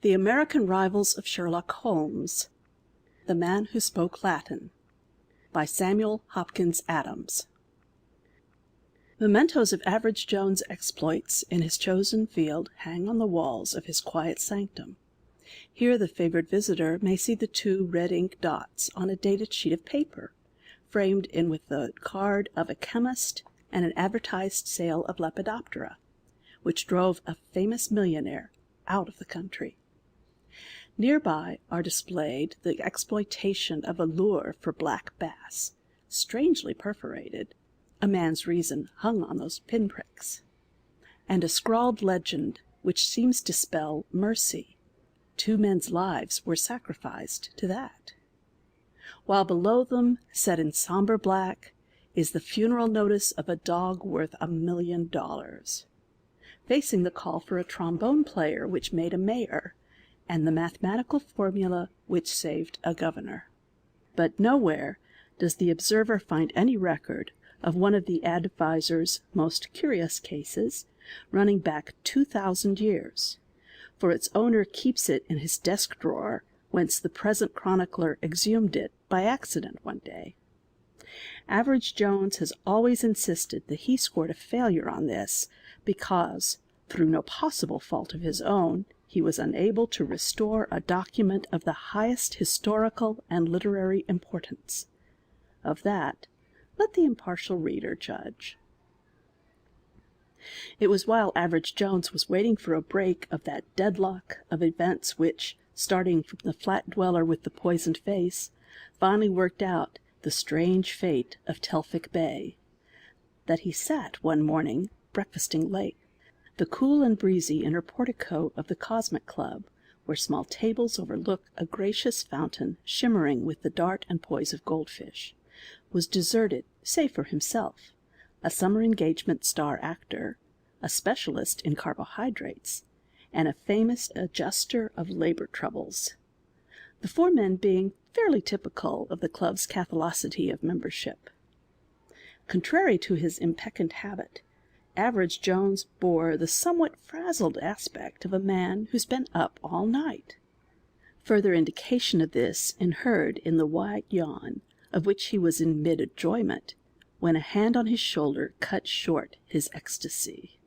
The American Rivals of Sherlock Holmes, The Man Who Spoke Latin, by Samuel Hopkins Adams. Mementos of Average Jones' exploits in his chosen field hang on the walls of his quiet sanctum. Here the favored visitor may see the two red ink dots on a dated sheet of paper, framed in with the card of a chemist and an advertised sale of Lepidoptera, which drove a famous millionaire out of the country. Nearby are displayed the exploitation of a lure for black bass, strangely perforated, a man's reason hung on those pinpricks, and a scrawled legend which seems to spell mercy. 2 men's lives were sacrificed to that. While below them, set in somber black, is the funeral notice of a dog worth $1 million. Facing the call for a trombone player which made a mayor, and the mathematical formula which saved a governor. But nowhere does the observer find any record of one of the advisor's most curious cases, running back 2,000 years, for its owner keeps it in his desk drawer, whence the present chronicler exhumed it by accident one day. Average Jones has always insisted that he scored a failure on this because, through no possible fault of his own, he was unable to restore a document of the highest historical and literary importance. Of that, let the impartial reader judge. It was while Average Jones was waiting for a break of that deadlock of events which, starting from the flat dweller with the poisoned face, finally worked out the strange fate of Telfik Bay, that he sat one morning, breakfasting late, the cool and breezy inner portico of the Cosmic Club, where small tables overlook a gracious fountain shimmering with the dart and poise of goldfish, was deserted save for himself, a summer engagement star actor, a specialist in carbohydrates, and a famous adjuster of labor troubles, the 4 men being fairly typical of the club's catholicity of membership. Contrary to his impeccant habit, Average Jones bore the somewhat frazzled aspect of a man who's been up all night. Further indication of this inhered in the wide yawn, of which he was in mid-enjoyment, when a hand on his shoulder cut short his ecstasy.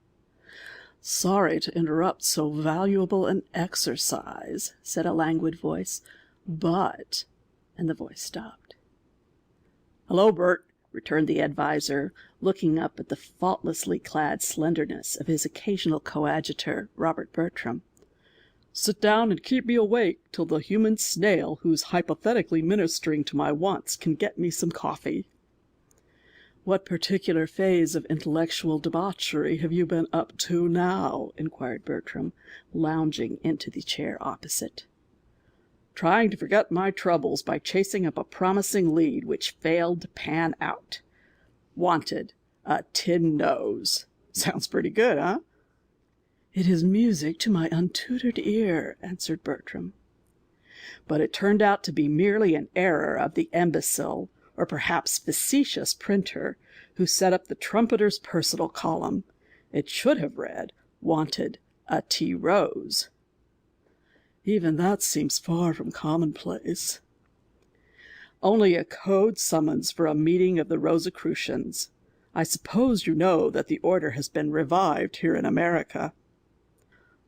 "Sorry to interrupt so valuable an exercise," said a languid voice, "but—" and the voice stopped. "Hello, Bert," returned the adviser, looking up at the faultlessly clad slenderness of his occasional coadjutor, Robert Bertram. "Sit down and keep me awake till the human snail who's hypothetically ministering to my wants can get me some coffee." "What particular phase of intellectual debauchery have you been up to now?" inquired Bertram, lounging into the chair opposite. "Trying to forget my troubles by chasing up a promising lead which failed to pan out. Wanted, a tin nose. Sounds pretty good, huh?" "It is music to my untutored ear," answered Bertram. "But it turned out to be merely an error of the imbecile, or perhaps facetious printer, who set up the trumpeter's personal column. It should have read, 'Wanted, a tea rose.'" "Even that seems far from commonplace." "Only a code summons for a meeting of the Rosicrucians. I suppose you know that the order has been revived here in America."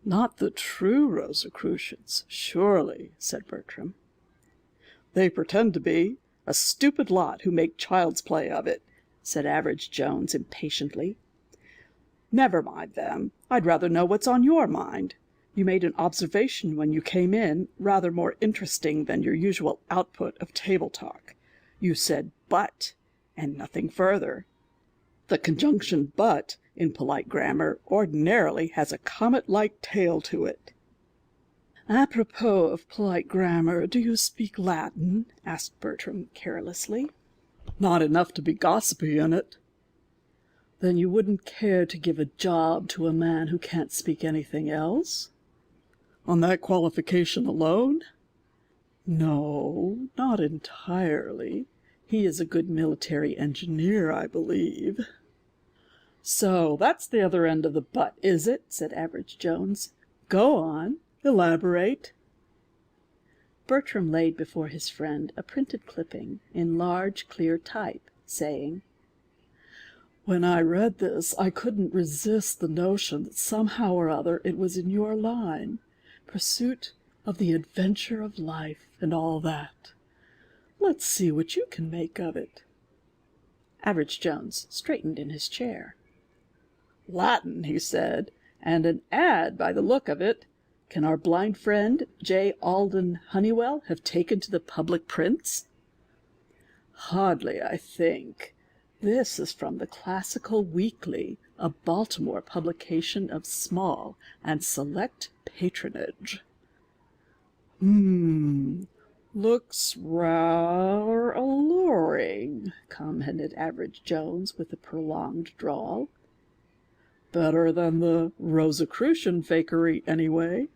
"Not the true Rosicrucians, surely," said Bertram. "They pretend to be. A stupid lot who make child's play of it," said Average Jones impatiently. "Never mind them. I'd rather know what's on your mind. You made an observation when you came in, rather more interesting than your usual output of table talk. You said 'but,' and nothing further. The conjunction 'but' in polite grammar ordinarily has a comet-like tail to it." "Apropos of polite grammar, do you speak Latin?" asked Bertram carelessly. "Not enough to be gossipy in it." "Then you wouldn't care to give a job to a man who can't speak anything else?" "On that qualification alone?" "No, not entirely. He is a good military engineer, I believe." "So that's the other end of the butt, is it?" said Average Jones. "Go on. Elaborate." Bertram laid before his friend a printed clipping in large, clear type, saying, "When I read this, I couldn't resist the notion that somehow or other it was in your line. Pursuit of the adventure of life and all that. Let's see what you can make of it." Average Jones straightened in his chair. "Latin," he said, "and an ad by the look of it. Can our blind friend, J. Alden Honeywell, have taken to the public prints?" "Hardly, I think. This is from the Classical Weekly, a Baltimore publication of small and select patronage." Looks rather alluring," commented Average Jones with a prolonged drawl. "Better than the Rosicrucian fakery, anyway."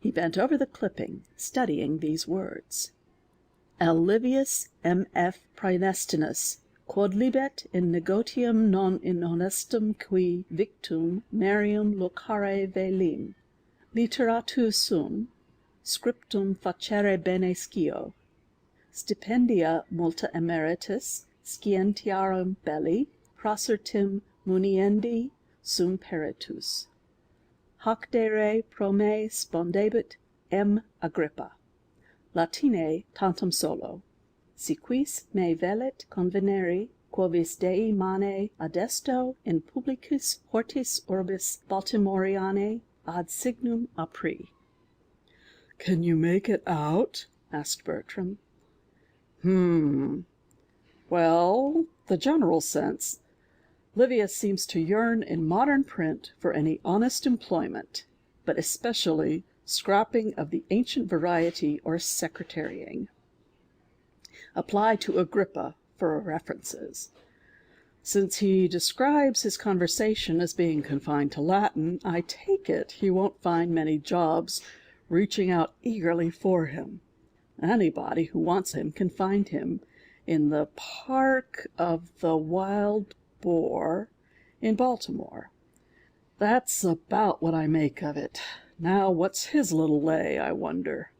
He bent over the clipping, studying these words: "L. Livius M.F. Praenestinus, quod libet in negotium non inhonestum qui victum merium locare velim, literatus sum, scriptum facere bene scio, stipendia multa emeritus, scientiarum belli, procertim muniendi sum peritus. Hoc de re pro me spondebit M. Agrippa. Latine tantum solo. Si quis me velit conveneri, quovis Dei mane adesto in publicis hortis orbis Baltimorianae ad signum apri." "Can you make it out?" asked Bertram. Well, the general sense. Livius seems to yearn in modern print for any honest employment, but especially scrapping of the ancient variety or secretarying. Apply to Agrippa for references. Since he describes his conversation as being confined to Latin, I take it he won't find many jobs reaching out eagerly for him. Anybody who wants him can find him in the Park of the Wild Boar in Baltimore. That's about what I make of it. Now, what's his little lay, I wonder?"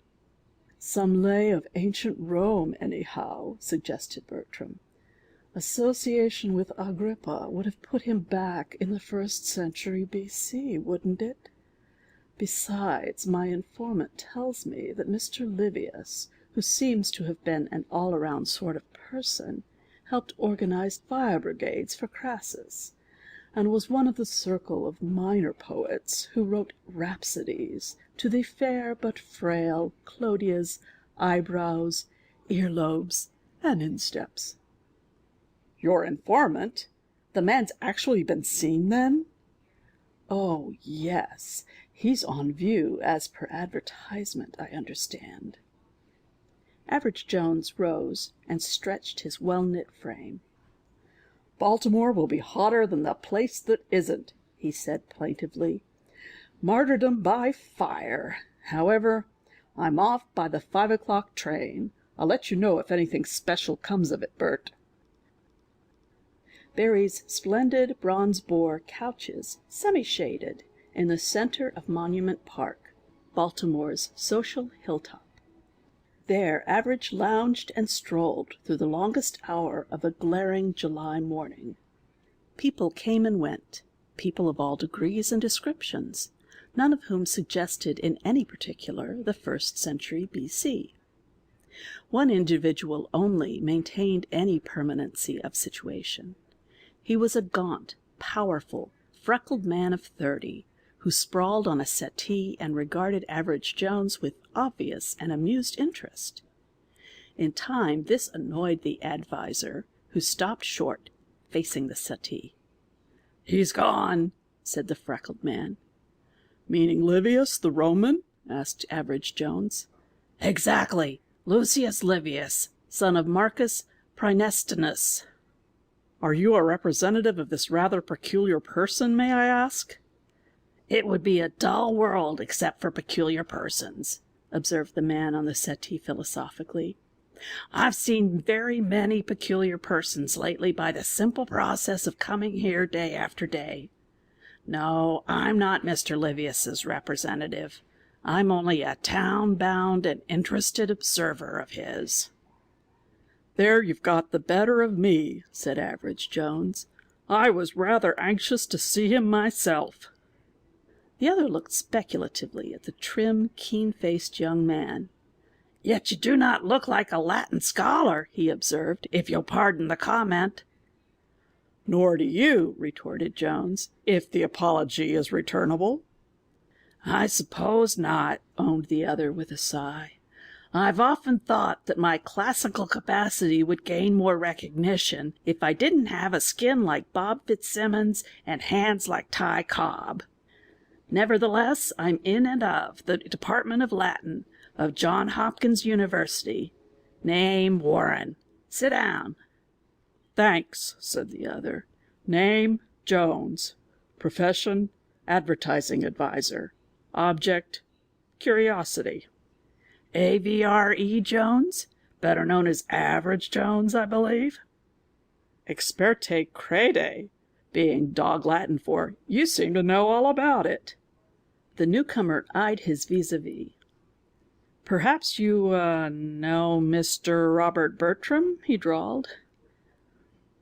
"Some lay of ancient Rome, anyhow," suggested Bertram. "Association with Agrippa would have put him back in the 1st century B.C., wouldn't it? Besides, my informant tells me that Mr. Livius, who seems to have been an all-around sort of person, helped organize fire brigades for Crassus, and was one of the circle of minor poets who wrote rhapsodies to the fair but frail Clodia's eyebrows, earlobes, and insteps." "Your informant? The man's actually been seen, then?" "Oh, yes. He's on view, as per advertisement, I understand." Average Jones rose and stretched his well-knit frame. "Baltimore will be hotter than the place that isn't," he said plaintively. "Martyrdom by fire. However, I'm off by the 5 o'clock train. I'll let you know if anything special comes of it, Bert." Barry's splendid bronze boar couches, semi-shaded, in the center of Monument Park, Baltimore's social hilltop. There Average lounged and strolled through the longest hour of a glaring July morning. People came and went, people of all degrees and descriptions, none of whom suggested in any particular the 1st century B.C. One individual only maintained any permanency of situation. He was a gaunt, powerful, freckled man of 30, who sprawled on a settee and regarded Average Jones with obvious and amused interest. In time this annoyed the adviser, who stopped short, facing the settee. "He's gone," said the freckled man. "Meaning Livius, the Roman?" asked Average Jones. "Exactly. Lucius Livius, son of Marcus Praenestinus." "Are you a representative of this rather peculiar person, may I ask?" "It would be a dull world except for peculiar persons," observed the man on the settee philosophically. "I've seen very many peculiar persons lately by the simple process of coming here day after day. No, I'm not Mr. Livius's representative. I'm only a town-bound and interested observer of his." "There you've got the better of me," said Average Jones. "I was rather anxious to see him myself." The other looked speculatively at the trim, keen-faced young man. "Yet you do not look like a Latin scholar," he observed, "if you'll pardon the comment." "Nor do you," retorted Jones, "if the apology is returnable." "I suppose not," owned the other with a sigh. "I've often thought that my classical capacity would gain more recognition if I didn't have a skin like Bob Fitzsimmons and hands like Ty Cobb. Nevertheless, I'm in and of the Department of Latin of John Hopkins University. Name Warren. Sit down." "Thanks," said the other. "Name Jones. Profession advertising advisor. Object curiosity." A.V.R.E. Jones, better known as Average Jones, I believe. "Experte crede," being dog Latin for "you seem to know all about it." The newcomer eyed his vis-a-vis. "Perhaps you know Mr. Robert Bertram," he drawled.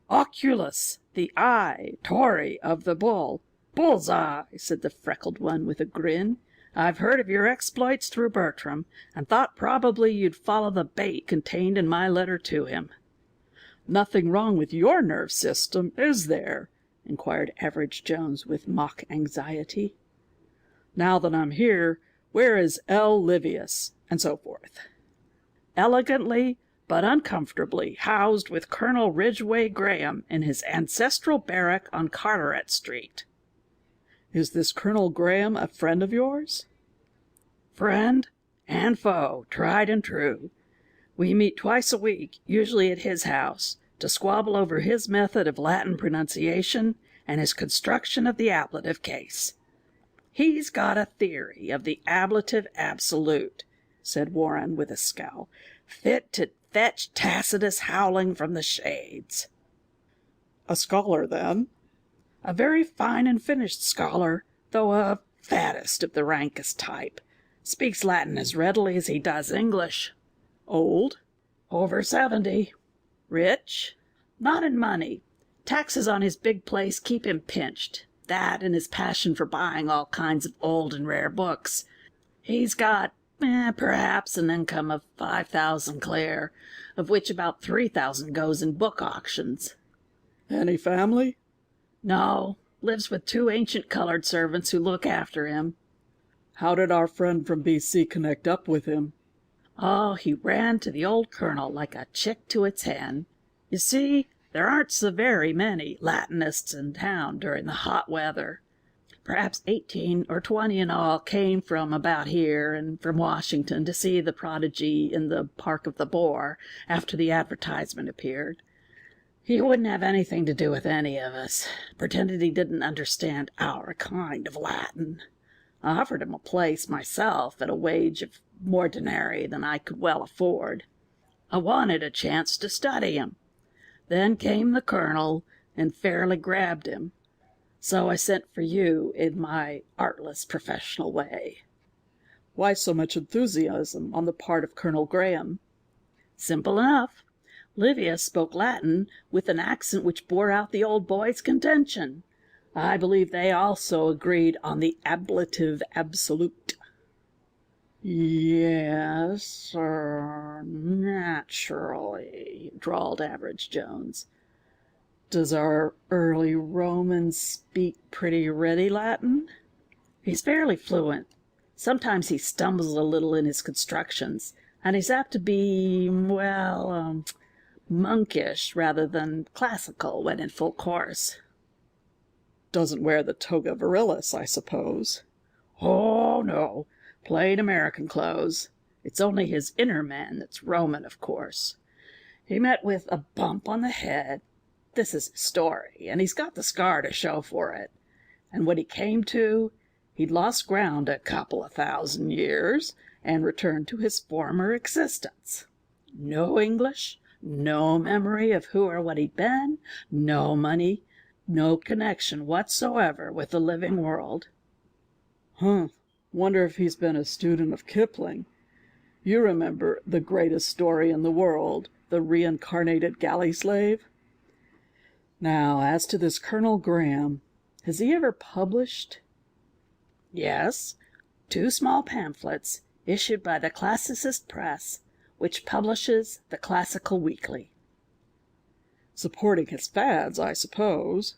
"Oculus, the eye, Tory of the bull. Bull's eye," said the freckled one with a grin. "I've heard of your exploits through Bertram, and thought probably you'd follow the bait contained in my letter to him." "Nothing wrong with your nerve system, is there?" inquired Average Jones with mock anxiety. "Now that I'm here, where is L. Livius?" and so forth. "Elegantly but uncomfortably housed with Colonel Ridgway Graham in his ancestral barrack on Carteret Street." "Is this Colonel Graham a friend of yours?" "Friend and foe, tried and true. We meet twice a week, usually at his house, to squabble over his method of Latin pronunciation and his construction of the ablative case. He's got a theory of the ablative absolute," said Warren with a scowl, "fit to fetch Tacitus howling from the shades." "A scholar, then?" "A very fine and finished scholar, though a faddist of the rankest type. Speaks Latin as readily as he does English." "Old?" "Over 70. "Rich?" "Not in money. Taxes on his big place keep him pinched. That and his passion for buying all kinds of old and rare books. He's got, perhaps, an income of 5,000 clear, of which about 3,000 goes in book auctions." "Any family?" "No. Lives with 2 ancient colored servants who look after him." "How did our friend from B.C. connect up with him?" "Oh, he ran to the old colonel like a chick to its hen. You see, there aren't so very many Latinists in town during the hot weather. Perhaps 18 or 20 in all came from about here and from Washington to see the prodigy in the Park of the Boar after the advertisement appeared. He wouldn't have anything to do with any of us. Pretended he didn't understand our kind of Latin. I offered him a place myself at a wage of more denarii than I could well afford. I wanted a chance to study him. Then came the colonel and fairly grabbed him. So I sent for you in my artless professional way." "Why so much enthusiasm on the part of Colonel Graham?" "Simple enough. Livius spoke Latin with an accent which bore out the old boy's contention. I believe they also agreed on the ablative absolute." "Yes, sir, naturally," drawled Average Jones. "Does our early Roman speak pretty ready Latin?" "He's fairly fluent. Sometimes he stumbles a little in his constructions, and he's apt to be, monkish rather than classical when in full course." "Doesn't wear the toga virilis, I suppose?" "Oh, no. Plain American clothes. It's only his inner man that's Roman, of course. He met with a bump on the head. This is his story, and he's got the scar to show for it. And when he came to, he'd lost ground a couple of 1,000 years and returned to his former existence. No English, no memory of who or what he'd been, no money, no connection whatsoever with the living world." "Humph. Wonder if he's been a student of Kipling. You remember The Greatest Story in the World, the reincarnated galley slave? Now, as to this Colonel Graham, has he ever published? Yes, 2 small pamphlets issued by the Classicist Press, which publishes the Classical Weekly. Supporting his fads, I suppose.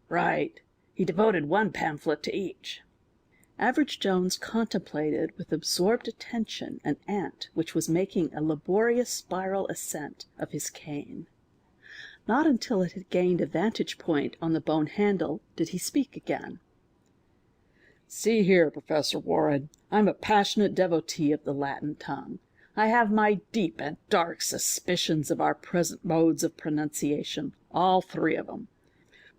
Right. He devoted 1 pamphlet to each. Average Jones contemplated with absorbed attention an ant which was making a laborious spiral ascent of his cane. Not until it had gained a vantage point on the bone handle did he speak again. See here, Professor Warren, I'm a passionate devotee of the Latin tongue. I have my deep and dark suspicions of our present modes of pronunciation, all 3 of them.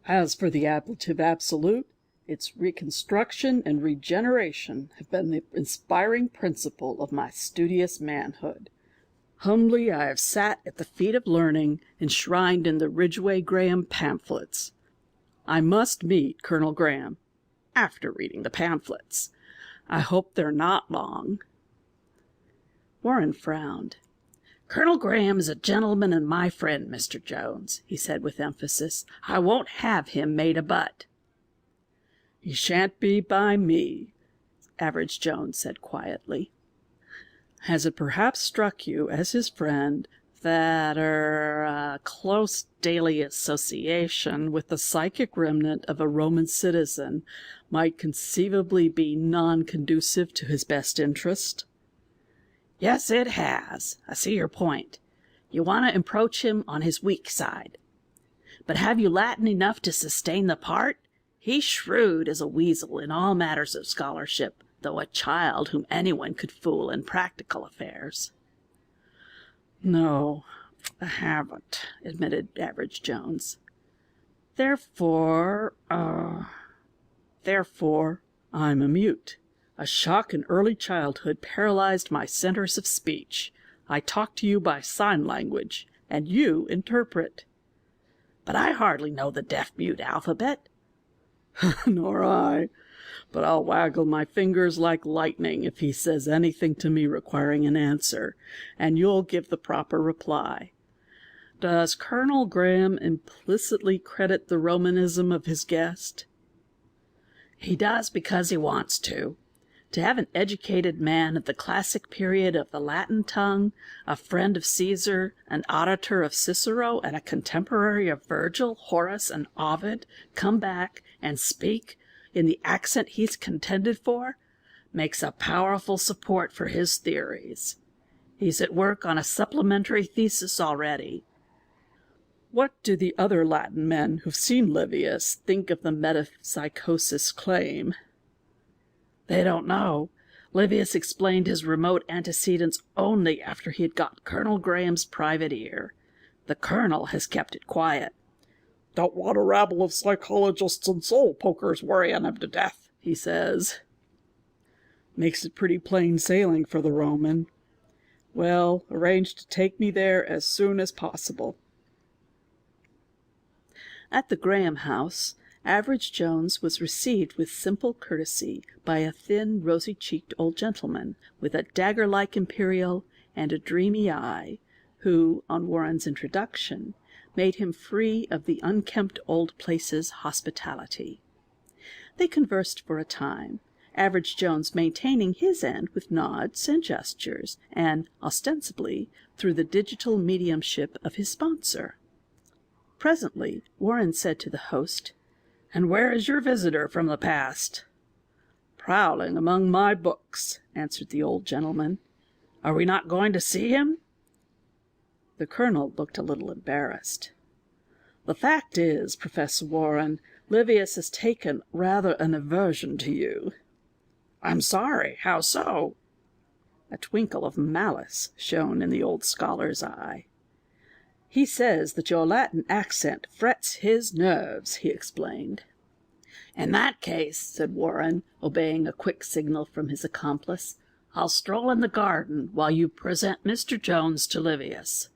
As for the ablative absolute, its reconstruction and regeneration have been the inspiring principle of my studious manhood. Humbly I have sat at the feet of learning, enshrined in the Ridgway Graham pamphlets. I must meet Colonel Graham, after reading the pamphlets. I hope they're not long. Warren frowned. Colonel Graham is a gentleman and my friend, Mr. Jones, he said with emphasis. I won't have him made a butt. He shan't be by me, Average Jones said quietly. Has it perhaps struck you, as his friend, that close daily association with the psychic remnant of a Roman citizen might conceivably be non-conducive to his best interest? Yes, it has. I see your point. You want to approach him on his weak side. But have you Latin enough to sustain the part? He's shrewd as a weasel in all matters of scholarship, though a child whom anyone could fool in practical affairs. No, I haven't, admitted Average Jones. Therefore, I'm a mute. A shock in early childhood paralyzed my centers of speech. I talk to you by sign language, and you interpret. But I hardly know the deaf-mute alphabet. Nor I. But I'll waggle my fingers like lightning if he says anything to me requiring an answer, and you'll give the proper reply. Does Colonel Graham implicitly credit the Romanism of his guest? He does because he wants to. To have an educated man of the classic period of the Latin tongue, a friend of Caesar, an auditor of Cicero, and a contemporary of Virgil, Horace, and Ovid come back and speak in the accent he's contended for, makes a powerful support for his theories. He's at work on a supplementary thesis already. What do the other Latin men who've seen Livius think of the metempsychosis claim? They don't know. Livius explained his remote antecedents only after he had got Colonel Graham's private ear. The colonel has kept it quiet. Don't want a rabble of psychologists and soul pokers worrying him to death, he says. Makes it pretty plain sailing for the Roman. Well, arrange to take me there as soon as possible. At the Graham house, Average Jones was received with simple courtesy by a thin, rosy-cheeked old gentleman with a dagger-like imperial and a dreamy eye, who, on Warren's introduction, made him free of the unkempt old place's hospitality. They conversed for a time, Average Jones maintaining his end with nods and gestures, and, ostensibly, through the digital mediumship of his sponsor. Presently, Warren said to the host, "And where is your visitor from the past?" "Prowling among my books," answered the old gentleman. "Are we not going to see him?" The colonel looked a little embarrassed. "The fact is, Professor Warren, Livius has taken rather an aversion to you." "I'm sorry. How so?" A twinkle of malice shone in the old scholar's eye. "He says that your Latin accent frets his nerves," he explained. "In that case," said Warren, obeying a quick signal from his accomplice, "I'll stroll in the garden while you present Mr. Jones to Livius."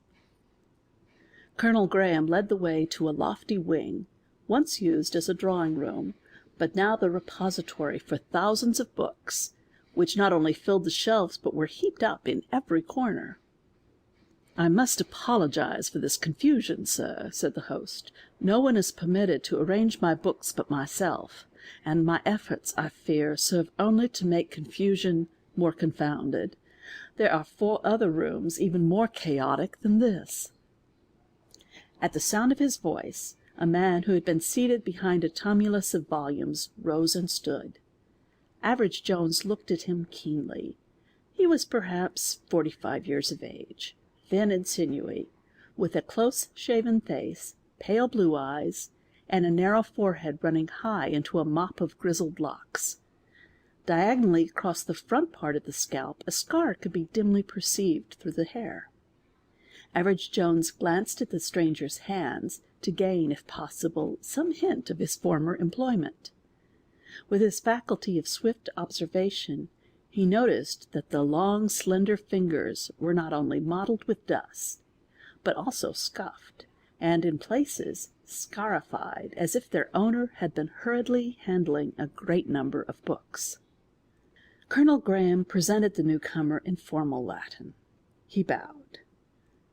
Colonel Graham led the way to a lofty wing, once used as a drawing-room, but now the repository for thousands of books, which not only filled the shelves but were heaped up in every corner. "I must apologize for this confusion, sir," said the host. "No one is permitted to arrange my books but myself, and my efforts, I fear, serve only to make confusion more confounded. There are 4 other rooms even more chaotic than this." At the sound of his voice, a man who had been seated behind a tumulus of volumes rose and stood. Average Jones looked at him keenly. He was perhaps 45 years of age, thin and sinewy, with a close-shaven face, pale blue eyes, and a narrow forehead running high into a mop of grizzled locks. Diagonally across the front part of the scalp, a scar could be dimly perceived through the hair. Average Jones glanced at the stranger's hands to gain, if possible, some hint of his former employment. With his faculty of swift observation, he noticed that the long, slender fingers were not only mottled with dust, but also scuffed, and in places scarified, as if their owner had been hurriedly handling a great number of books. Colonel Graham presented the newcomer in formal Latin. He bowed.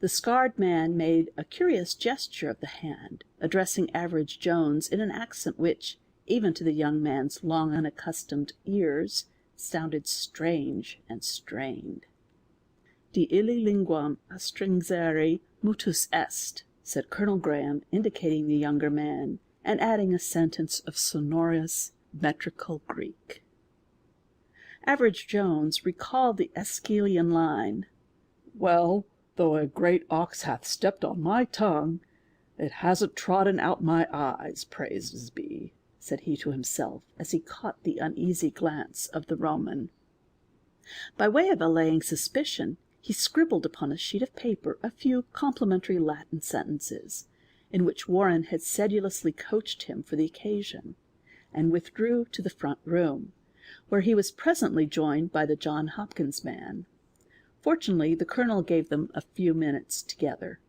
The scarred man made a curious gesture of the hand, addressing Average Jones in an accent which, even to the young man's long unaccustomed ears, sounded strange and strained. "De illi linguam astringere mutus est," said Colonel Graham, indicating the younger man, and adding a sentence of sonorous, metrical Greek. Average Jones recalled the Aeschylean line, "Well, though a great ox hath stepped on my tongue, it hasn't trodden out my eyes, praises be," said he to himself, as he caught the uneasy glance of the Roman. By way of allaying suspicion, he scribbled upon a sheet of paper a few complimentary Latin sentences, in which Warren had sedulously coached him for the occasion, and withdrew to the front room, where he was presently joined by the John Hopkins man. Fortunately, the colonel gave them a few minutes together.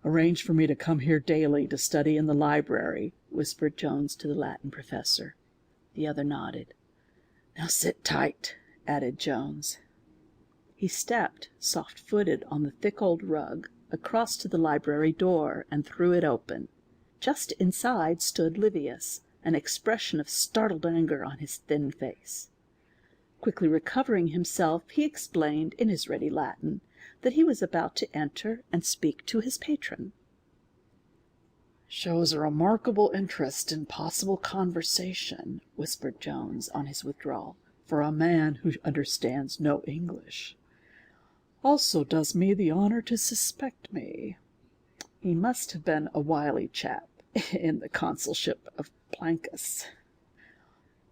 "Arrange for me to come here daily to study in the library," whispered Jones to the Latin professor. The other nodded. "Now sit tight," added Jones. He stepped, soft-footed, on the thick old rug, across to the library door, and threw it open. Just inside stood Livius, an expression of startled anger on his thin face. Quickly recovering himself, he explained, in his ready Latin, that he was about to enter and speak to his patron. "Shows a remarkable interest in possible conversation," whispered Jones on his withdrawal, "for a man who understands no English. Also does me the honour to suspect me. He must have been a wily chap in the consulship of Plancus."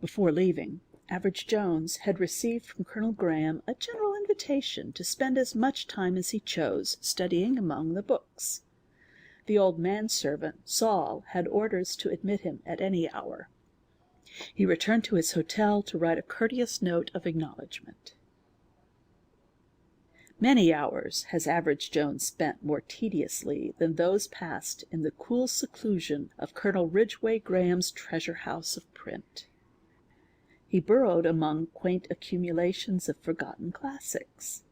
Before leaving, Average Jones had received from Colonel Graham a general invitation to spend as much time as he chose studying among the books. The old manservant, Saul, had orders to admit him at any hour. He returned to his hotel to write a courteous note of acknowledgment. Many hours has Average Jones spent more tediously than those passed in the cool seclusion of Colonel Ridgway Graham's treasure house of print. He burrowed among quaint accumulations of forgotten classics.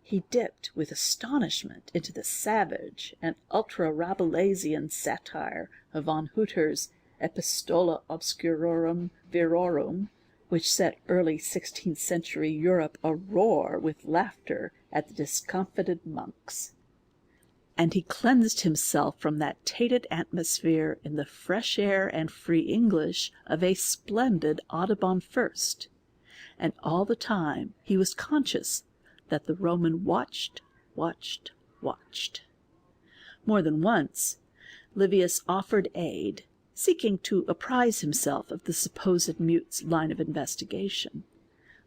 He dipped with astonishment into the savage and ultra-Rabelaisian satire of von Hutter's Epistola Obscurorum Virorum, which set early 16th century Europe aroar with laughter at the discomfited monks. And he cleansed himself from that tainted atmosphere in the fresh air and free English of a splendid Audubon first, and all the time he was conscious that the Roman watched. More than once Livius offered aid, seeking to apprise himself of the supposed mute's line of investigation,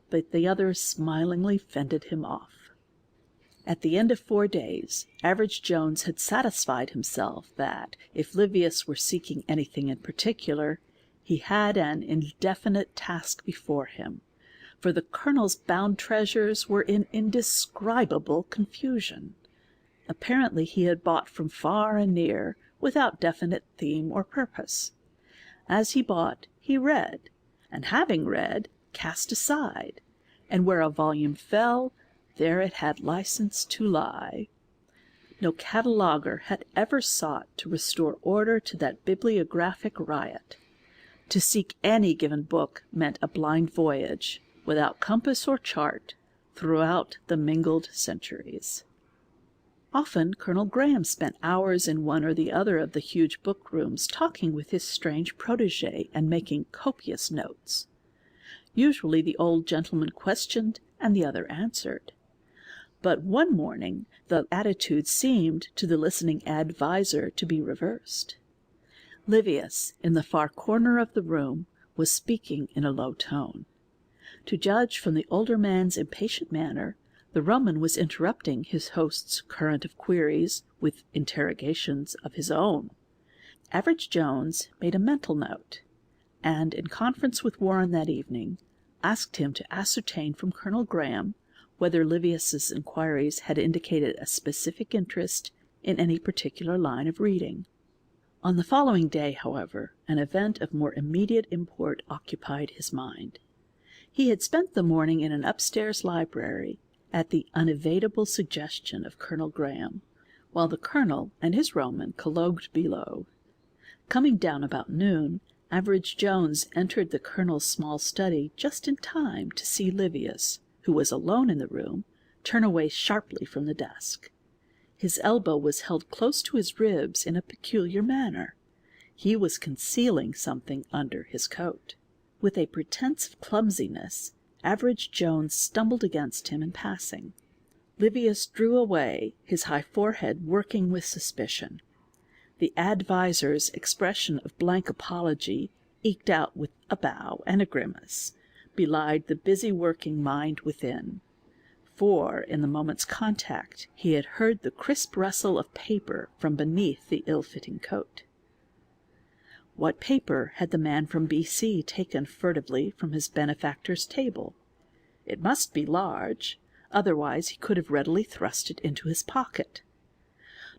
but the other smilingly fended him off. At the end of 4 days, Average Jones had satisfied himself that, if Livius were seeking anything in particular, he had an indefinite task before him, for the colonel's bound treasures were in indescribable confusion. Apparently he had bought from far and near, without definite theme or purpose. As he bought, he read, and having read, cast aside, and where a volume fell, there it had license to lie. No cataloguer had ever sought to restore order to that bibliographic riot. To seek any given book meant a blind voyage, without compass or chart, throughout the mingled centuries. Often Colonel Graham spent hours in one or the other of the huge book rooms talking with his strange protégé and making copious notes. Usually the old gentleman questioned and the other answered. But one morning the attitude seemed to the listening adviser to be reversed. Livius, in the far corner of the room, was speaking in a low tone. To judge from the older man's impatient manner, the Roman was interrupting his host's current of queries with interrogations of his own. Average Jones made a mental note, and, in conference with Warren that evening, asked him to ascertain from Colonel Graham whether Livius's inquiries had indicated a specific interest in any particular line of reading. On the following day, however, an event of more immediate import occupied his mind. He had spent the morning in an upstairs library, at the unevadable suggestion of Colonel Graham, while the colonel and his Roman collogued below. Coming down about noon, Average Jones entered the colonel's small study just in time to see Livius, who was alone in the room, turn away sharply from the desk. His elbow was held close to his ribs in a peculiar manner. He was concealing something under his coat. With a pretense of clumsiness, Average Jones stumbled against him in passing. Livius drew away, his high forehead working with suspicion. The adviser's expression of blank apology, eked out with a bow and a grimace, belied the busy working mind within. For, in the moment's contact, he had heard the crisp rustle of paper from beneath the ill-fitting coat. What paper had the man from B.C. taken furtively from his benefactor's table? It must be large, otherwise he could have readily thrust it into his pocket.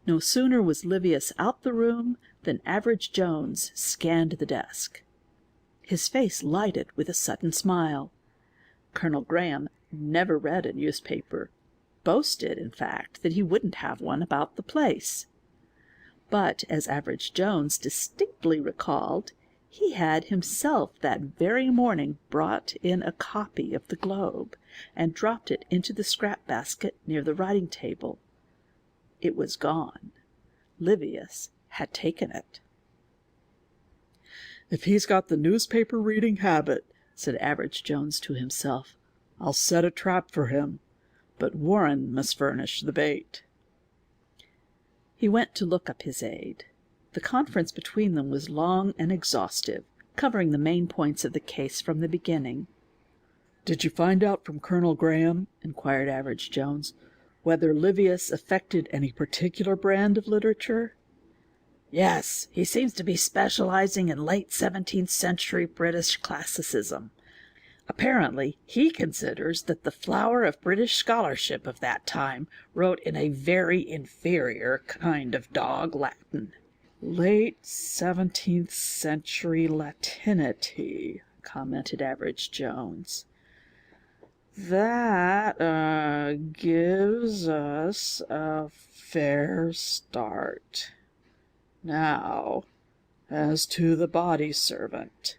No sooner was Livius out the room than Average Jones scanned the desk. His face lighted with a sudden smile. Colonel Graham never read a newspaper, boasted, in fact, that he wouldn't have one about the place. But, as Average Jones distinctly recalled, he had himself that very morning brought in a copy of the Globe and dropped it into the scrap basket near the writing table. It was gone. Livius had taken it. "If he's got the newspaper reading habit," said Average Jones to himself, "I'll set a trap for him, but Warren must furnish the bait." He went to look up his aide. The conference between them was long and exhaustive, covering the main points of the case from the beginning. "Did you find out from Colonel Graham," inquired Average Jones, "whether Livius affected any particular brand of literature?" "Yes, he seems to be specializing in late 17th century British classicism. Apparently, he considers that the flower of British scholarship of that time wrote in a very inferior kind of dog Latin." "Late 17th century Latinity," commented Average Jones. "That gives us a fair start. Now, as to the body servant."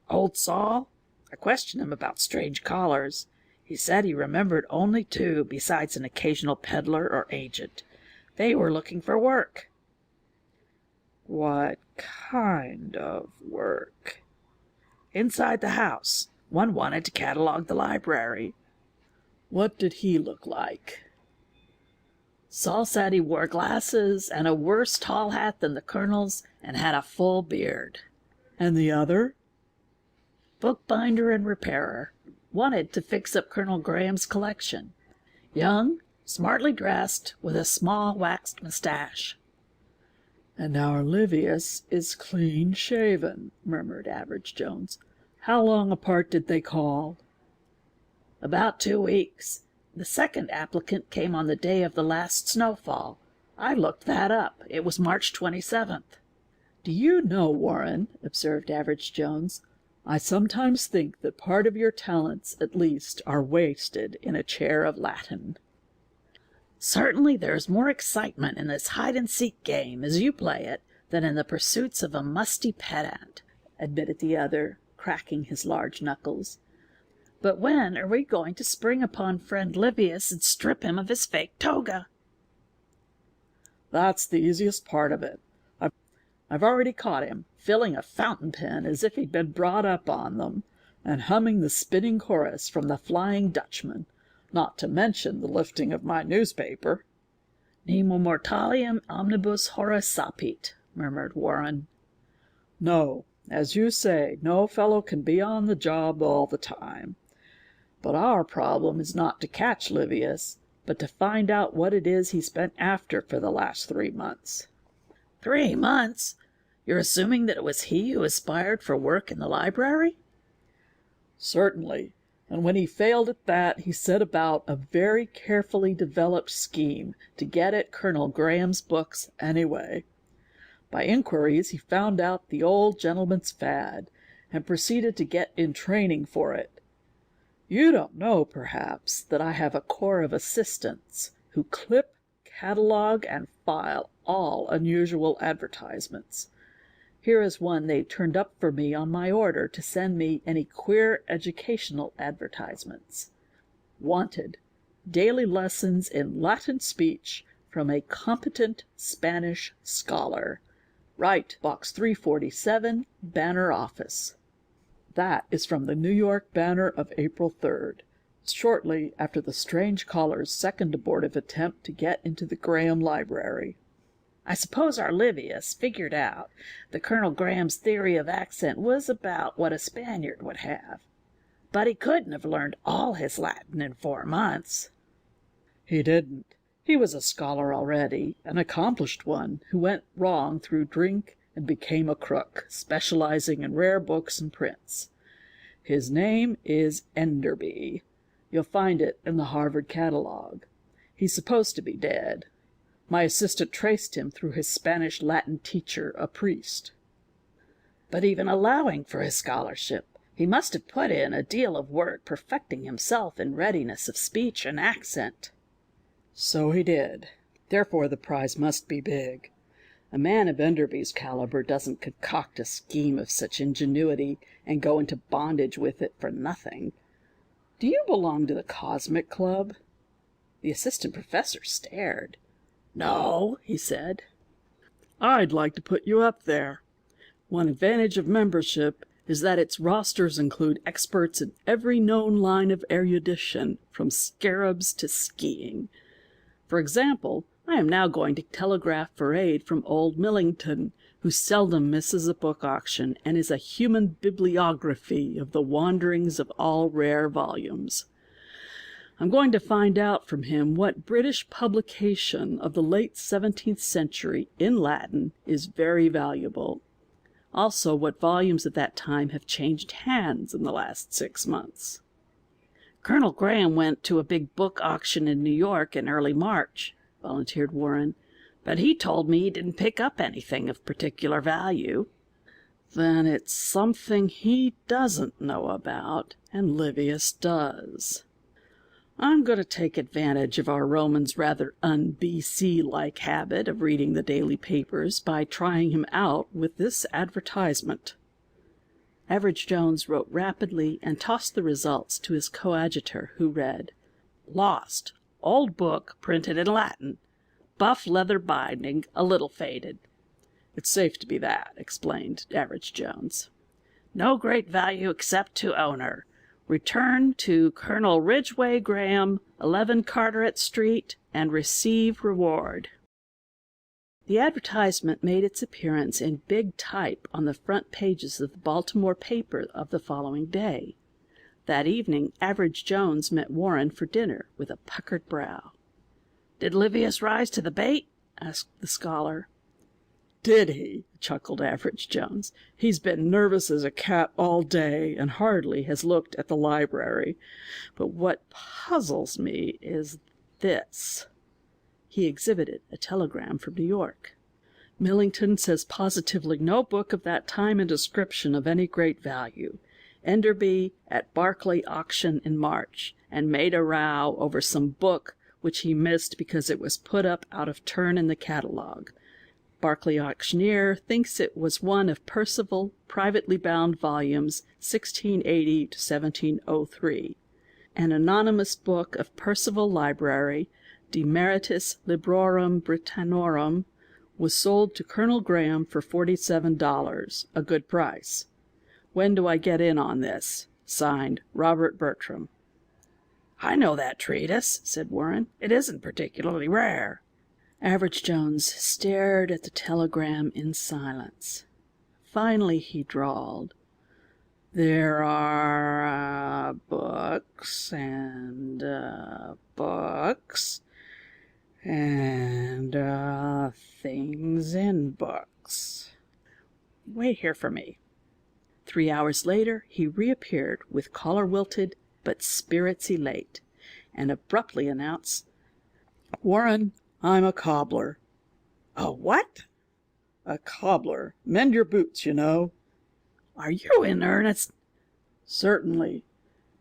"Old Saul? I questioned him about strange callers. He said he remembered only two besides an occasional peddler or agent. They were looking for work." "What kind of work?" "Inside the house. One wanted to catalog the library." "What did he look like?" "Saul said he wore glasses and a worse tall hat than the colonel's and had a full beard." "And the other?" "Bookbinder and repairer. Wanted to fix up Colonel Graham's collection. Young, smartly dressed, with a small waxed mustache." "And our Livius is clean-shaven," murmured Average Jones. "How long apart did they call?" "About 2 weeks. The second applicant came on the day of the last snowfall. I looked that up. It was March 27th. "Do you know, Warren," observed Average Jones, "I sometimes think that part of your talents, at least, are wasted in a chair of Latin." "Certainly there's more excitement in this hide-and-seek game as you play it than in the pursuits of a musty pedant," admitted the other, cracking his large knuckles. "But when are we going to spring upon friend Livius and strip him of his fake toga?" "That's the easiest part of it. I've already caught him, filling a fountain pen as if he'd been brought up on them, and humming the spinning chorus from the Flying Dutchman, not to mention the lifting of my newspaper." "Nemo mortalium omnibus horas sapit," murmured Warren. "No, as you say, no fellow can be on the job all the time. But our problem is not to catch Livius, but to find out what it is he's been after for the last 3 months." 3 months? You're assuming that it was he who aspired for work in the library?" "Certainly, and when he failed at that, he set about a very carefully developed scheme to get at Colonel Graham's books anyway. By inquiries he found out the old gentleman's fad, and proceeded to get in training for it. You don't know, perhaps, that I have a corps of assistants who clip, catalog, and file all unusual advertisements. Here is one they turned up for me on my order to send me any queer educational advertisements. Wanted, daily lessons in Latin speech from a competent Spanish scholar. Write, Box 347, Banner Office. That is from the New York Banner of April 3rd, shortly after the strange caller's second abortive attempt to get into the Graham library. "I suppose our Livius figured out that Colonel Graham's theory of accent was about what a Spaniard would have. But he couldn't have learned all his Latin in 4 months." "He didn't. He was a scholar already, an accomplished one, who went wrong through drink and became a crook, specializing in rare books and prints. His name is Enderby. You'll find it in the Harvard catalog. He's supposed to be dead. My assistant traced him through his Spanish Latin teacher, a priest." "But even allowing for his scholarship, he must have put in a deal of work perfecting himself in readiness of speech and accent." "So he did. Therefore the prize must be big. A man of Enderby's caliber doesn't concoct a scheme of such ingenuity and go into bondage with it for nothing. Do you belong to the Cosmic Club?" The assistant professor stared. "No," he said. I'd like to put you up there. One advantage of membership is that its rosters include experts in every known line of erudition, from scarabs to skiing. For example, I am now going to telegraph for aid from old Millington, who seldom misses a book auction and is a human bibliography of the wanderings of all rare volumes. I'm going to find out from him what British publication of the late 17th century in Latin is very valuable. Also, what volumes of that time have changed hands in the last 6 months. "Colonel Graham went to a big book auction in New York in early March," volunteered Warren, "but he told me he didn't pick up anything of particular value." Then it's something he doesn't know about, and Livius does. I'm going to take advantage of our Roman's rather un-BC-like habit of reading the daily papers by trying him out with this advertisement. Average Jones wrote rapidly and tossed the results to his coadjutor, who read, "Lost. Old book, printed in Latin. Buff leather binding, a little faded." "It's safe to be that," explained Average Jones. "No great value except to owner. Return to Colonel Ridgway Graham, 11 Carteret Street, and receive reward." The advertisement made its appearance in big type on the front pages of the Baltimore paper of the following day. That evening Average Jones met Warren for dinner with a puckered brow. "Did Livius rise to the bait?" asked the scholar. "Did he?" chuckled Average Jones. "He's been nervous as a cat all day and hardly has looked at the library. But what puzzles me is this." He exhibited a telegram from New York. Millington says positively no book of that time and description of any great value. Enderby at Barclay auction in March, and made a row over some book which he missed because it was put up out of turn in the catalogue. Barclay auctioneer thinks it was one of Percival, privately bound volumes 1680 to 1703. An anonymous book of Percival Library, De Meritis Librorum Britannorum, was sold to Colonel Graham for $47, a good price. When do I get in on this? Signed, Robert Bertram. I know that treatise, said Warren. It isn't particularly rare. Average Jones stared at the telegram in silence. Finally he drawled, "There are books and books and things in books. Wait here for me." 3 hours later he reappeared with collar wilted but spirits elate, and abruptly announced, "Warren, I'm a cobbler." "A what?" "A cobbler. Mend your boots, you know." "Are you in earnest?" "Certainly.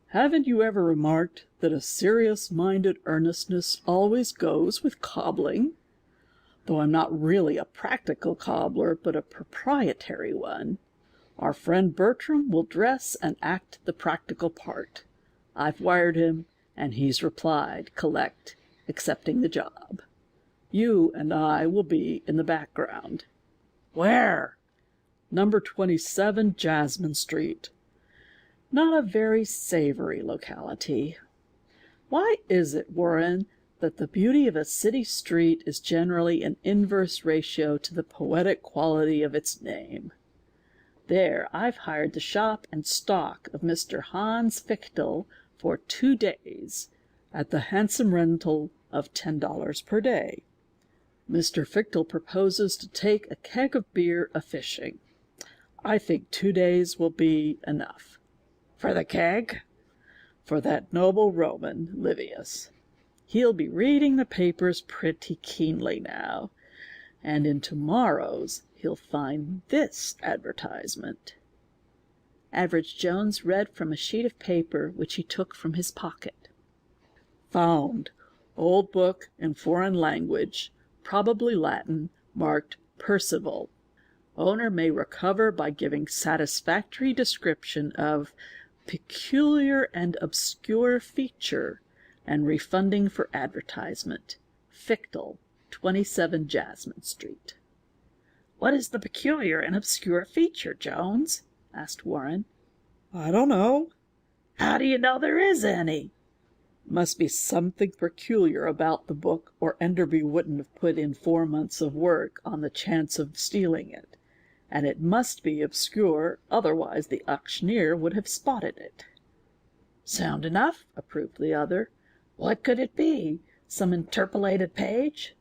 Haven't you ever remarked that a serious-minded earnestness always goes with cobbling? Though I'm not really a practical cobbler, but a proprietary one. Our friend Bertram will dress and act the practical part. I've wired him, and he's replied, collect, accepting the job. You and I will be in the background." "Where?" "Number 27 Jasmine Street. Not a very savory locality. Why is it, Warren, that the beauty of a city street is generally an inverse ratio to the poetic quality of its name? There, I've hired the shop and stock of Mr. Hans Fichtel for 2 days, at the handsome rental of $10 per day. Mr. Fichtel proposes to take a keg of beer a-fishing. I think 2 days will be enough." "For the keg?" "For that noble Roman, Livius. He'll be reading the papers pretty keenly now, and in tomorrow's he'll find this advertisement." Average Jones read from a sheet of paper which he took from his pocket. "Found. Old book in foreign language, probably Latin, marked Percival. Owner may recover by giving satisfactory description of peculiar and obscure feature and refunding for advertisement. Fichtel, 27 Jasmine Street." "What is the peculiar and obscure feature, Jones?" asked Warren. "I don't know." "How do you know there is any?" "Must be something peculiar about the book, or Enderby wouldn't have put in 4 months of work on the chance of stealing it. And it must be obscure, otherwise the auctioneer would have spotted it." "Sound enough," approved the other. "What could it be? Some interpolated page?"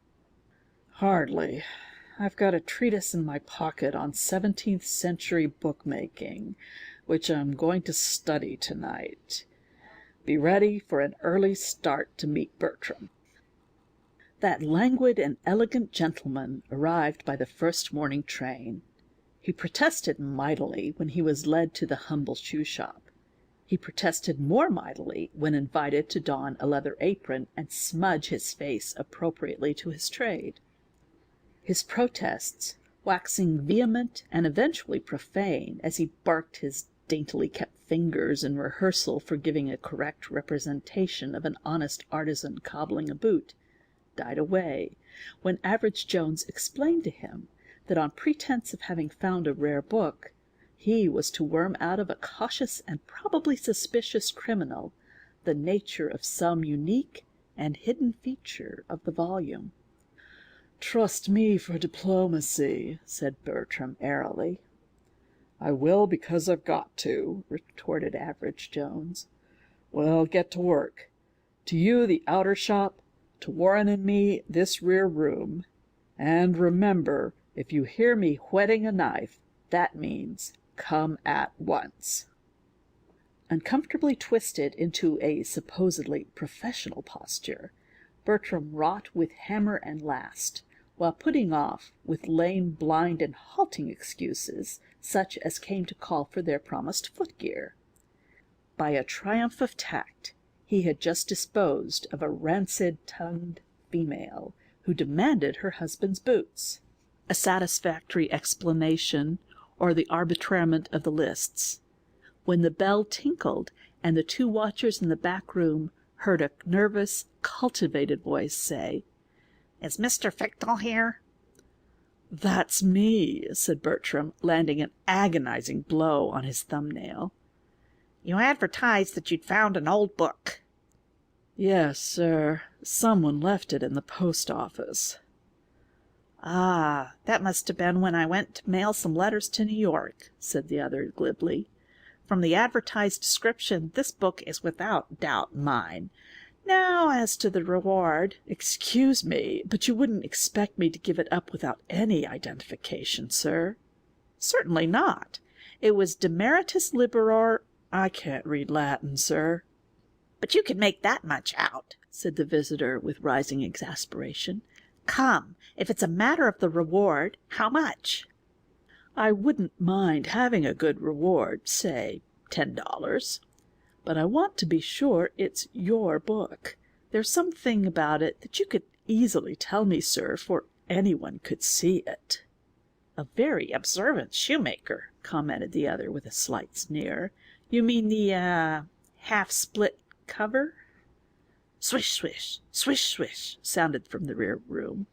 "Hardly. I've got a treatise in my pocket on 17th century bookmaking, which I'm going to study tonight. Be ready for an early start to meet Bertram." That languid and elegant gentleman arrived by the first morning train. He protested mightily when he was led to the humble shoe shop. He protested more mightily when invited to don a leather apron and smudge his face appropriately to his trade. His protests, waxing vehement and eventually profane as he barked his daintily kept fingers in rehearsal for giving a correct representation of an honest artisan cobbling a boot, died away when Average Jones explained to him that on pretense of having found a rare book, he was to worm out of a cautious and probably suspicious criminal the nature of some unique and hidden feature of the volume. "Trust me for diplomacy," said Bertram airily. "I will because I've got to," retorted Average Jones. "Well, get to work. To you, the outer shop. To Warren and me, this rear room. And remember, if you hear me whetting a knife, that means come at once." Uncomfortably twisted into a supposedly professional posture, Bertram wrought with hammer and last, while putting off with lame, blind, and halting excuses, such as came to call for their promised footgear. By a triumph of tact, he had just disposed of a rancid-tongued female who demanded her husband's boots. A satisfactory explanation, or the arbitrament of the lists, when the bell tinkled and the two watchers in the back room heard a nervous, cultivated voice say, "Is Mr. Fichtell here?" "That's me," said Bertram, landing an agonizing blow on his thumbnail. "You advertised that you'd found an old book." "Yes, sir. Someone left it in the post office." "Ah, that must have been when I went to mail some letters to New York," said the other glibly. "From the advertised description, this book is without doubt mine. Now, as to the reward—" "Excuse me, but you wouldn't expect me to give it up without any identification, sir." "Certainly not. It was Demeritus Liberor—" "I can't read Latin, sir." "But you can make that much out," said the visitor with rising exasperation. "Come, if it's a matter of the reward, how much?" "I wouldn't mind having a good reward, say $10. But I want to be sure it's your book. There's something about it that you could easily tell me, sir, for anyone could see it." "A very observant shoemaker," commented the other with a slight sneer. "You mean the half-split cover?" Swish, swish, swish, swish, sounded from the rear room.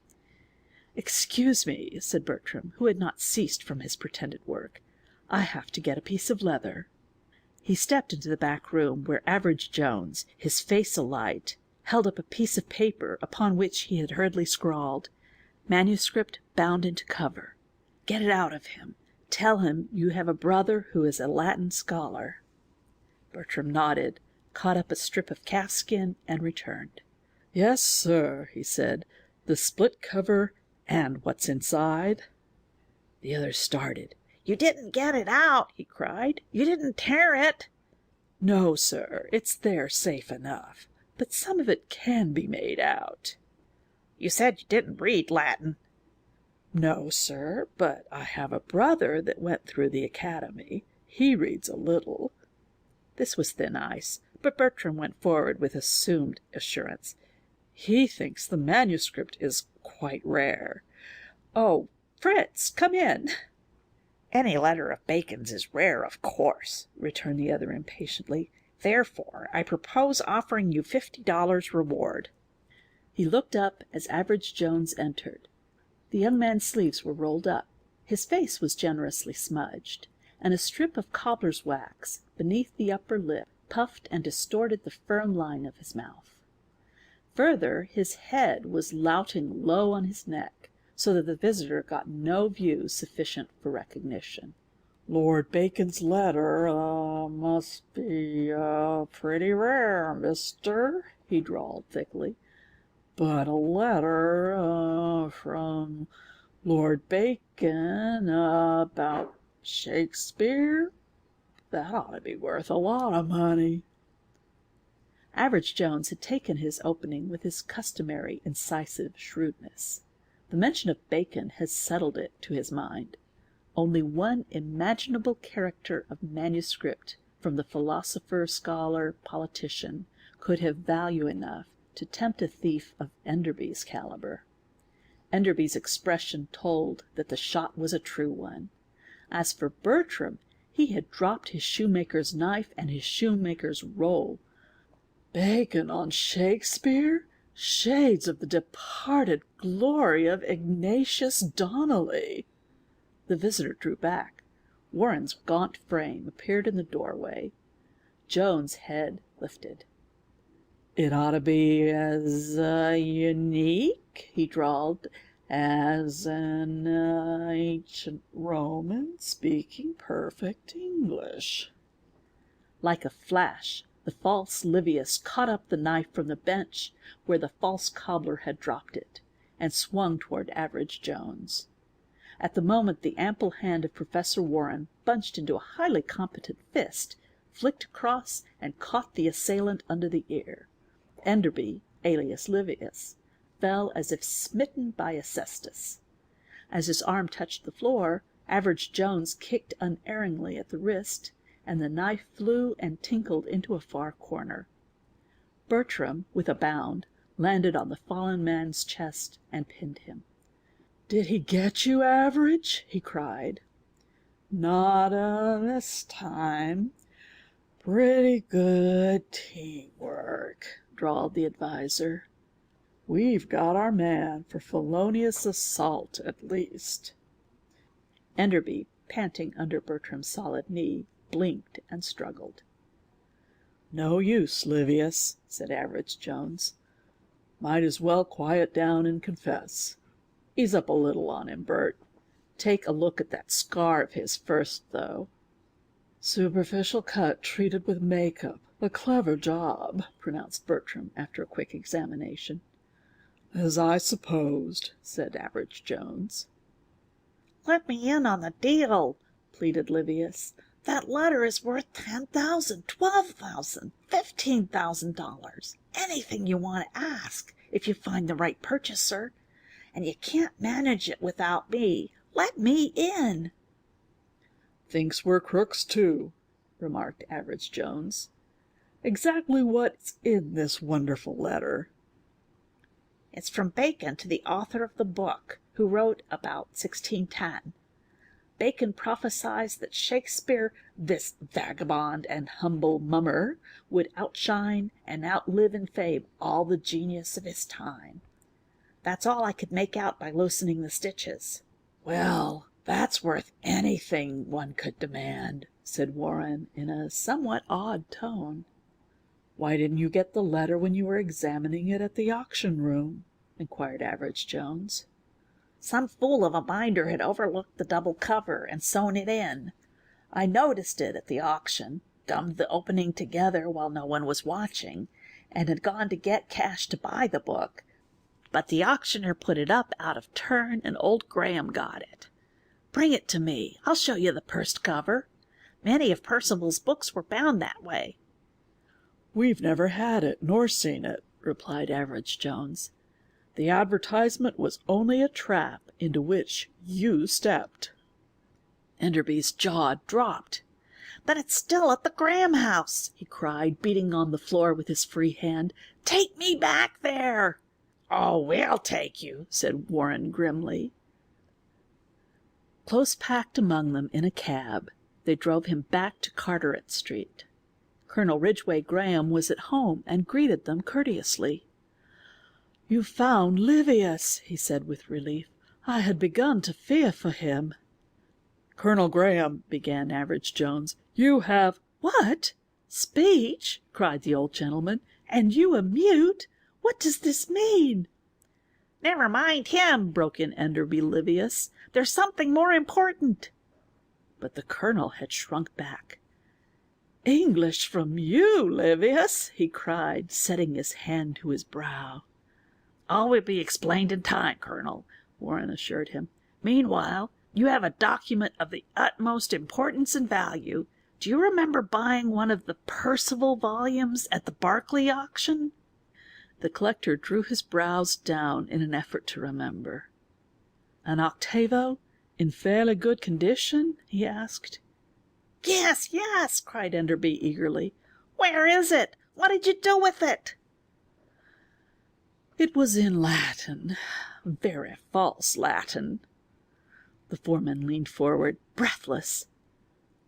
"Excuse me," said Bertram, who had not ceased from his pretended work. "I have to get a piece of leather." He stepped into the back room, where Average Jones, his face alight, held up a piece of paper upon which he had hurriedly scrawled, "Manuscript bound into cover. Get it out of him. Tell him you have a brother who is a Latin scholar." Bertram nodded, caught up a strip of calfskin, and returned. "Yes, sir," he said. "The split cover, and what's inside?" The other started. "You didn't get it out!" he cried. "You didn't tear it!" "No, sir, it's there safe enough, but some of it can be made out." "You said you didn't read Latin." "No, sir, but I have a brother that went through the academy. He reads a little." This was thin ice, but Bertram went forward with assumed assurance. "He thinks the manuscript is quite rare. Oh, Fritz, come in." "Any letter of Bacon's is rare, of course," returned the other impatiently. "Therefore, I propose offering you $50 reward." He looked up as Average Jones entered. The young man's sleeves were rolled up. His face was generously smudged, and a strip of cobbler's wax beneath the upper lip puffed and distorted the firm line of his mouth. Further, his head was louting low on his neck, so that the visitor got no view sufficient for recognition. "Lord Bacon's letter must be pretty rare, mister," he drawled thickly. "But a letter from Lord Bacon about Shakespeare? That ought to be worth a lot of money." Average Jones had taken his opening with his customary incisive shrewdness. The mention of Bacon had settled it to his mind. Only one imaginable character of manuscript from the philosopher, scholar, politician could have value enough to tempt a thief of Enderby's caliber. Enderby's expression told that the shot was a true one. As for Bertram, he had dropped his shoemaker's knife and his shoemaker's roll. Bacon on Shakespeare? Shades of the departed glory of Ignatius Donnelly! The visitor drew back. Warren's gaunt frame appeared in the doorway. Jones' head lifted. "It ought to be as unique," he drawled, "as an ancient Roman speaking perfect English." Like a flash, the false Livius caught up the knife from the bench where the false cobbler had dropped it, and swung toward Average Jones. At the moment the ample hand of Professor Warren, bunched into a highly competent fist, flicked across and caught the assailant under the ear. Enderby, alias Livius, fell as if smitten by a cestus. As his arm touched the floor, Average Jones kicked unerringly at the wrist, and the knife flew and tinkled into a far corner. Bertram, with a bound, landed on the fallen man's chest and pinned him. "Did he get you, Average?" he cried. "Not this time. Pretty good teamwork," drawled the adviser. "We've got our man for felonious assault, at least." Enderby, panting under Bertram's solid knee, blinked and struggled. "No use, Livius," said Average Jones. "Might as well quiet down and confess. Ease up a little on him, Bert. Take a look at that scar of his first, though." "Superficial cut treated with makeup. A clever job," pronounced Bertram after a quick examination. "As I supposed," said Average Jones. "Let me in on the deal," pleaded Livius. "That letter is worth $10,000, $12,000, $15,000. Anything you want to ask, if you find the right purchaser. And you can't manage it without me. Let me in." "Thinks we're crooks, too," remarked Average Jones. "Exactly what's in this wonderful letter?" "It's from Bacon to the author of the book, who wrote about 1610. Bacon prophesies that Shakespeare, this vagabond and humble mummer, would outshine and outlive in fame all the genius of his time. That's all I could make out by loosening the stitches." "Well, that's worth anything one could demand," said Warren in a somewhat odd tone. "Why didn't you get the letter when you were examining it at the auction room?" inquired Average Jones. "Some fool of a binder had overlooked the double cover and sewn it in. I noticed it at the auction, gummed the opening together while no one was watching, and had gone to get cash to buy the book, but the auctioneer put it up out of turn, and old Graham got it. Bring it to me. I'll show you the pursed cover. Many of Percival's books were bound that way." "We've never had it nor seen it," replied Average Jones. "The advertisement was only a trap into which you stepped." Enderby's jaw dropped. "But it's still at the Graham house," he cried, beating on the floor with his free hand. "Take me back there." "Oh, we'll take you," said Warren grimly. Close packed among them in a cab, they drove him back to Carteret Street. Colonel Ridgway Graham was at home and greeted them courteously. "You found Livius," he said with relief. "I had begun to fear for him." "Colonel Graham," began Average Jones, "you have—" "What? Speech?" cried the old gentleman. "And you a mute? What does this mean?" "Never mind him," broke in Enderby Livius. "There's something more important." But the colonel had shrunk back. "English from you, Livius!" he cried, setting his hand to his brow. "All will be explained in time, Colonel," Warren assured him. "Meanwhile, you have a document of the utmost importance and value. Do you remember buying one of the Percival volumes at the Berkeley auction?" The collector drew his brows down in an effort to remember. "An octavo, in fairly good condition?" he asked. Yes, yes," cried Enderby eagerly. "Where is it? What did you do with it?" "It was in Latin, very false Latin." The foreman leaned forward, breathless.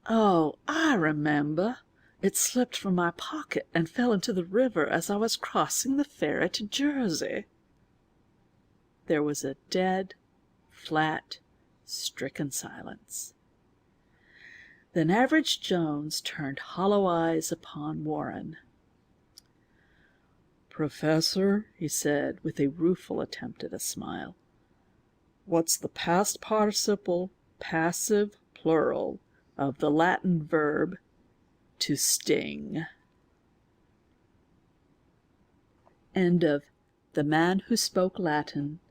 "Oh, I remember. It slipped from my pocket and fell into the river as I was crossing the ferry to Jersey." There was a dead, flat, stricken silence. Then Average Jones turned hollow eyes upon Warren. "Professor," he said, with a rueful attempt at a smile, "what's the past participle, passive plural, of the Latin verb to sting?" End of The Man Who Spoke Latin